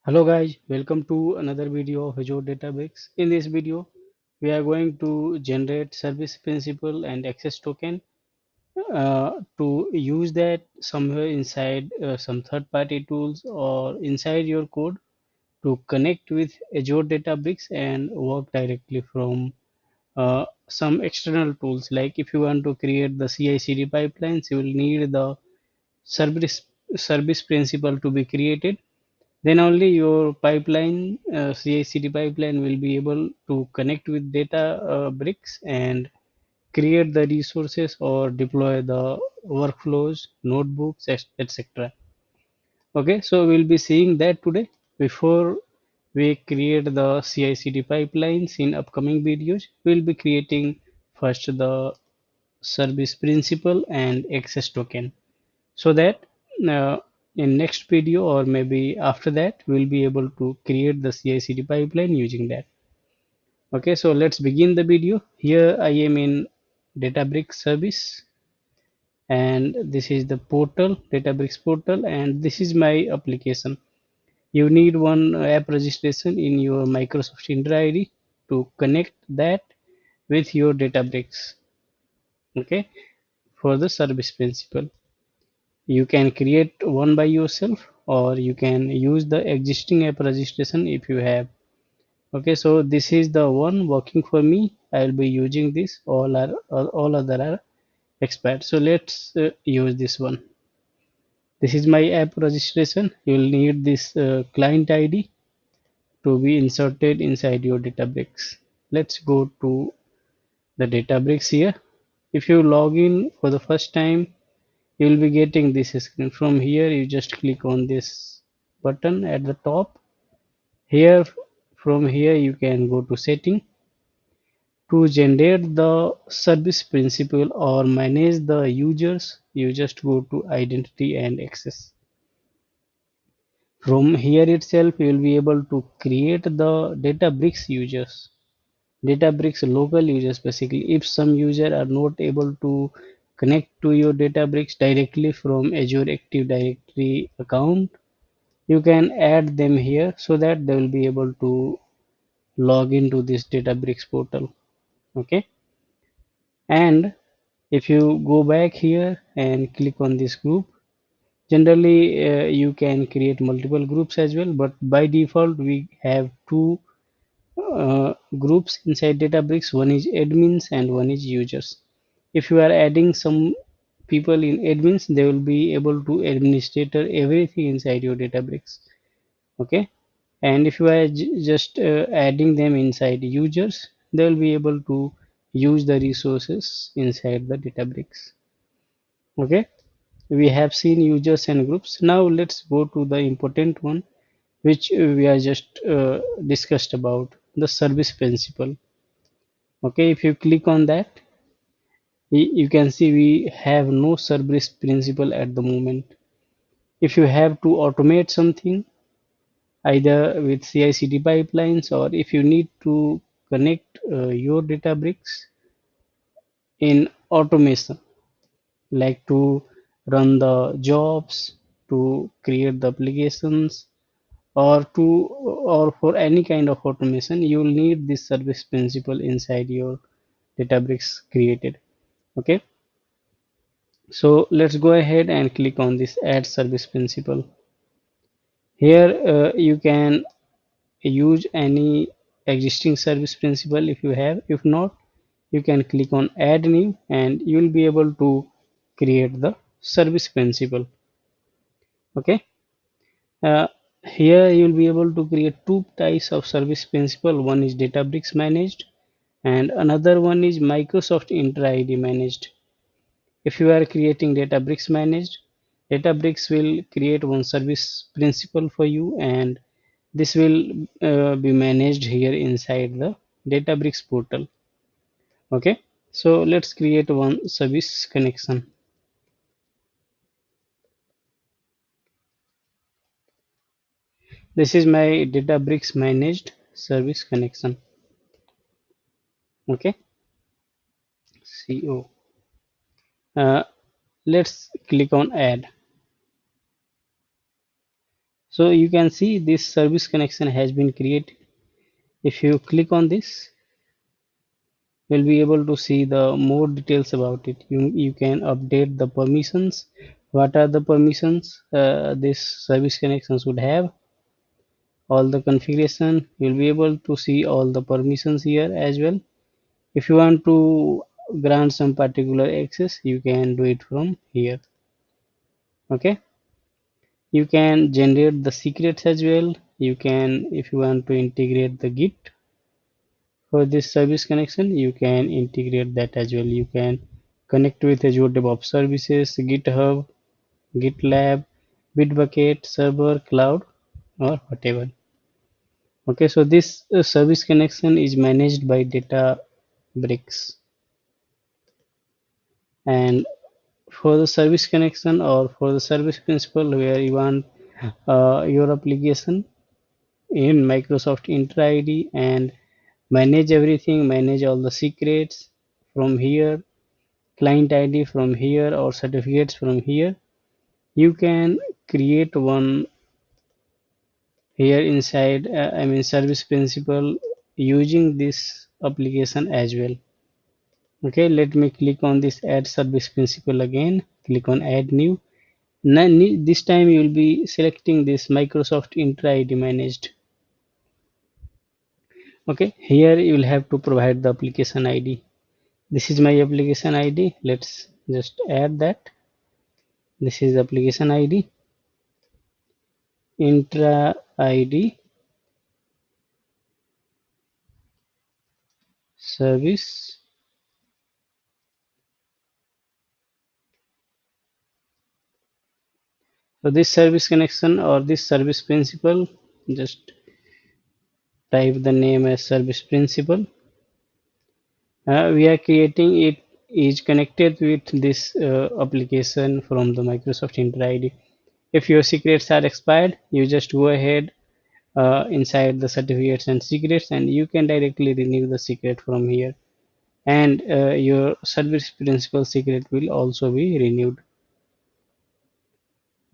Hello guys, welcome to another video of Azure Databricks. In this video, we are going to generate service principal and access token to use that somewhere inside some third-party tools or inside your code to connect with Azure Databricks and work directly from some external tools. Like if you want to create the CI/CD pipelines, you will need the service service principal to be created, then only your pipeline CI/CD pipeline will be able to connect with data bricks and create the resources or deploy the workflows, notebooks, etc. Okay, so we'll be seeing that today. Before we create the CI/CD pipelines in upcoming videos, we'll be creating first the service principal and access token, so that uh, in next video or maybe after that we'll be able to create the CI/CD pipeline using that. Okay, so let's begin the video. Here I am in Databricks service, and this is the portal, Databricks portal, and this is my application. You need one app registration in your Microsoft Entra ID to connect that with your Databricks. Okay, for the service principal. You can create one by yourself or you can use the existing app registration if you have. Okay, so this is the one working for me. I'll be using this. All other are expired. So let's use this one. This is my app registration. You'll need this client ID to be inserted inside your Databricks. Let's go to the Databricks here. If you log in for the first time, you will be getting this screen. From here you just click on this button at the top. Here, from here you can go to setting. To generate the service principal or manage the users, you just go to identity and access. From here itself you will be able to create the Databricks users, Databricks local users. Basically, if some user are not able to connect to your Databricks directly from Azure Active Directory account, you can add them here so that they will be able to log into this Databricks portal. Okay, and if you go back here and click on this group, generally you can create multiple groups as well, but by default we have two groups inside Databricks. One is admins and one is users. If you are adding some people in admins, they will be able to administrator everything inside your Databricks. Okay, and if you are just adding them inside users, they will be able to use the resources inside the Databricks. Okay, we have seen users and groups. Now let's go to the important one, which we are just discussed about, the service principal. Okay, if you click on that, you can see we have no service principal at the moment. If you have to automate something either with CI/CD pipelines, or if you need to connect your Databricks in automation, like to run the jobs, to create the applications, or for any kind of automation, you will need this service principal inside your Databricks created. Okay, so let's go ahead and click on this add service principal. Here you can use any existing service principal if you have. If not, you can click on add new and you will be able to create the service principal. Okay, uh, here you will be able to create two types of service principal. One is Databricks managed and another one is Microsoft Entra ID managed. If you are creating Databricks managed, Databricks will create one service principal for you, and this will be managed here inside the Databricks portal. Okay, so let's create one service connection. This is my Databricks managed service connection. Okay, CO. Uh, let's click on add. So you can see this service connection has been created. If you click on this, you'll be able to see the more details about it. You can update the permissions. What are the permissions this service connections would have? All the configuration, you'll be able to see all the permissions here as well. If you want to grant some particular access, you can do it from here. Okay, you can generate the secrets as well. You can, if you want to integrate the Git for this service connection, you can integrate that as well. You can connect with Azure DevOps services, GitHub, GitLab, Bitbucket, server, cloud, or whatever. Okay, so this service connection is managed by Databricks. And for the service connection or for the service principal where you want your application in Microsoft Intra ID and manage everything, manage all the secrets from here, client ID from here, or certificates from here, you can create one here inside I mean service principal using this application as well. Okay, let me click on this add service principal again, click on add new. Now this time you will be selecting this Microsoft Intra ID managed. Okay, here you will have to provide the application ID. This is my application ID. Let's just add that. This is application ID, Intra ID, service. So this service connection or this service principal, just type the name as service principal. We are creating it is connected with this application from the Microsoft Intra ID. If your secrets are expired, you just go ahead inside the certificates and secrets, and you can directly renew the secret from here. And your service principal secret will also be renewed.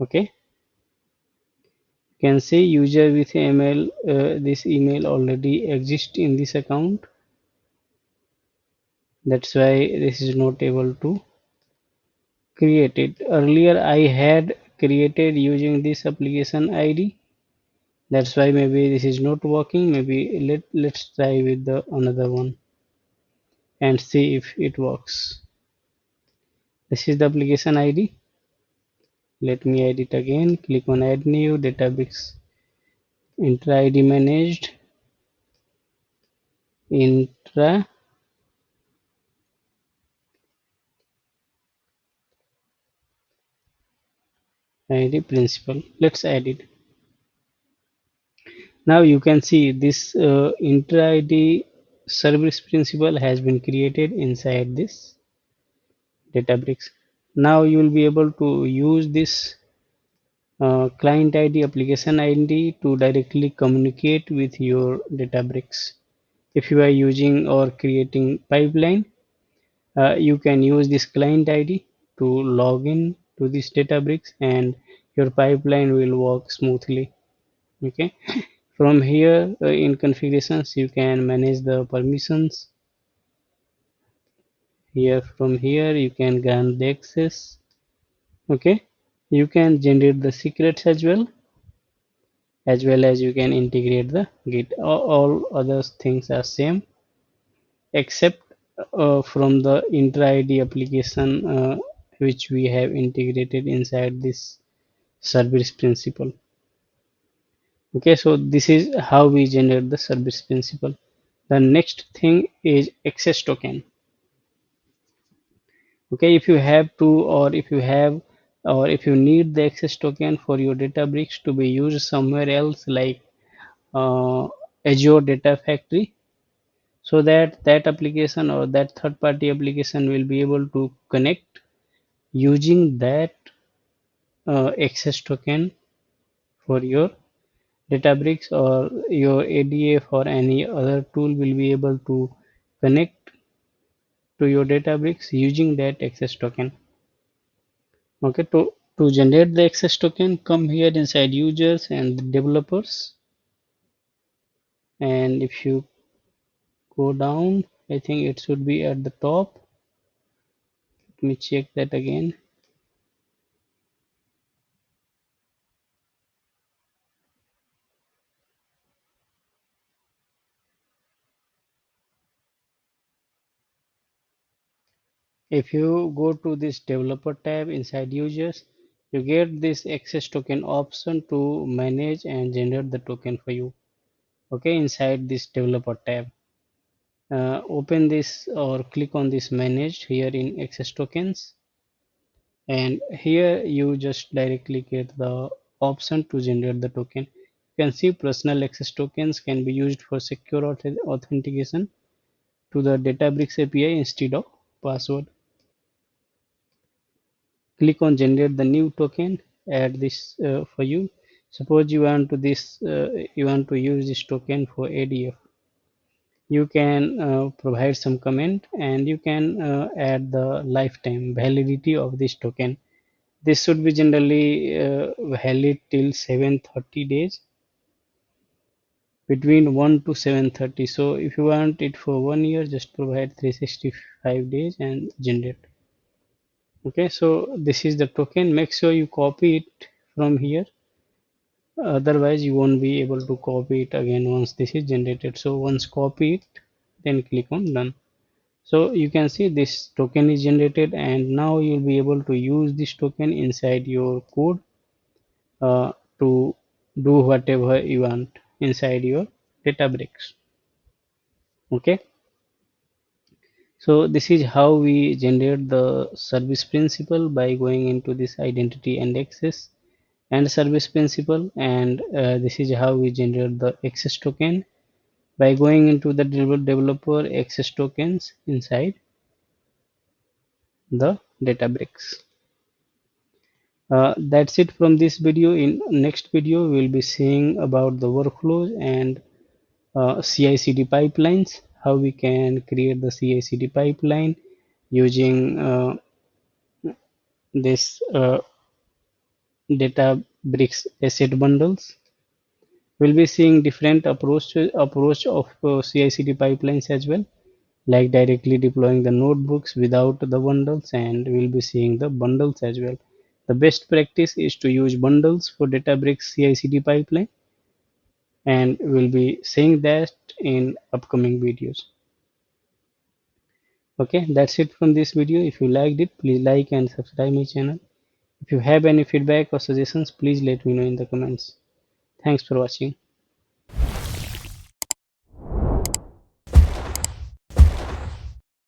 Okay, you can see user with email. This email already exists in this account. That's why this is not able to create it. Earlier I had created using this application ID. That's why maybe this is not working. Maybe let's try with the another one and see if it works. This is the application ID. Let me add it again. Click on add new Databricks Intra ID managed Intra ID principal. Let's add it. Now you can see this Intra ID service principal has been created inside this Databricks. Now you will be able to use this client ID, application ID to directly communicate with your Databricks. If you are using or creating pipeline, you can use this client ID to log in to this Databricks and your pipeline will work smoothly. Okay, from here in configurations you can manage the permissions. Here from here you can grant the access. Okay, you can generate the secrets as well as you can integrate the Git. All other things are same except from the Intra ID application which we have integrated inside this service principal. Okay, so this is how we generate the service principal. The next thing is access token. Okay, if you have to or if you have or if you need the access token for your Databricks to be used somewhere else like Azure Data Factory, so that that application or that third party application will be able to connect using that access token for your Databricks, or your ADF or any other tool will be able to connect to your Databricks using that access token. Okay, to To generate the access token, come here inside users and developers, and if you go down, I think it should be at the top. Let me check that again. If you go to this developer tab inside users, you get this access token option to manage and generate the token for you. Okay, inside this developer tab, open this or click on this managed here in access tokens, and here you just directly get the option to generate the token. You can see personal access tokens can be used for secure authentication to the Databricks API instead of password. Click on generate the new token, add this for you. Suppose you want to use this token for ADF. You can provide some comment, and you can add the lifetime validity of this token. This should be generally valid till 730 days, between 1 to 730. So if you want it for 1 year, just provide 365 days and generate. Okay, so this is the token. Make sure you copy it from here, otherwise you won't be able to copy it again once this is generated. So once copy it, then click on done. So you can see this token is generated, and now you'll be able to use this token inside your code to do whatever you want inside your Databricks. Okay, so this is how we generate the service principal by going into this identity and access and service principal, and this is how we generate the access token by going into the developer access tokens inside the Databricks. That's it from this video. In next video we'll be seeing about the workflows and CI/CD pipelines, how we can create the CI/CD pipeline using this Databricks asset bundles. We'll be seeing different approach of CI/CD pipelines as well, like directly deploying the notebooks without the bundles, and we'll be seeing the bundles as well. The best practice is to use bundles for Databricks CI/CD pipeline, and we'll be seeing that in upcoming videos. Okay, that's it from this video. If you liked it, please like and subscribe my channel. If you have any feedback or suggestions, please let me know in the comments. Thanks for watching.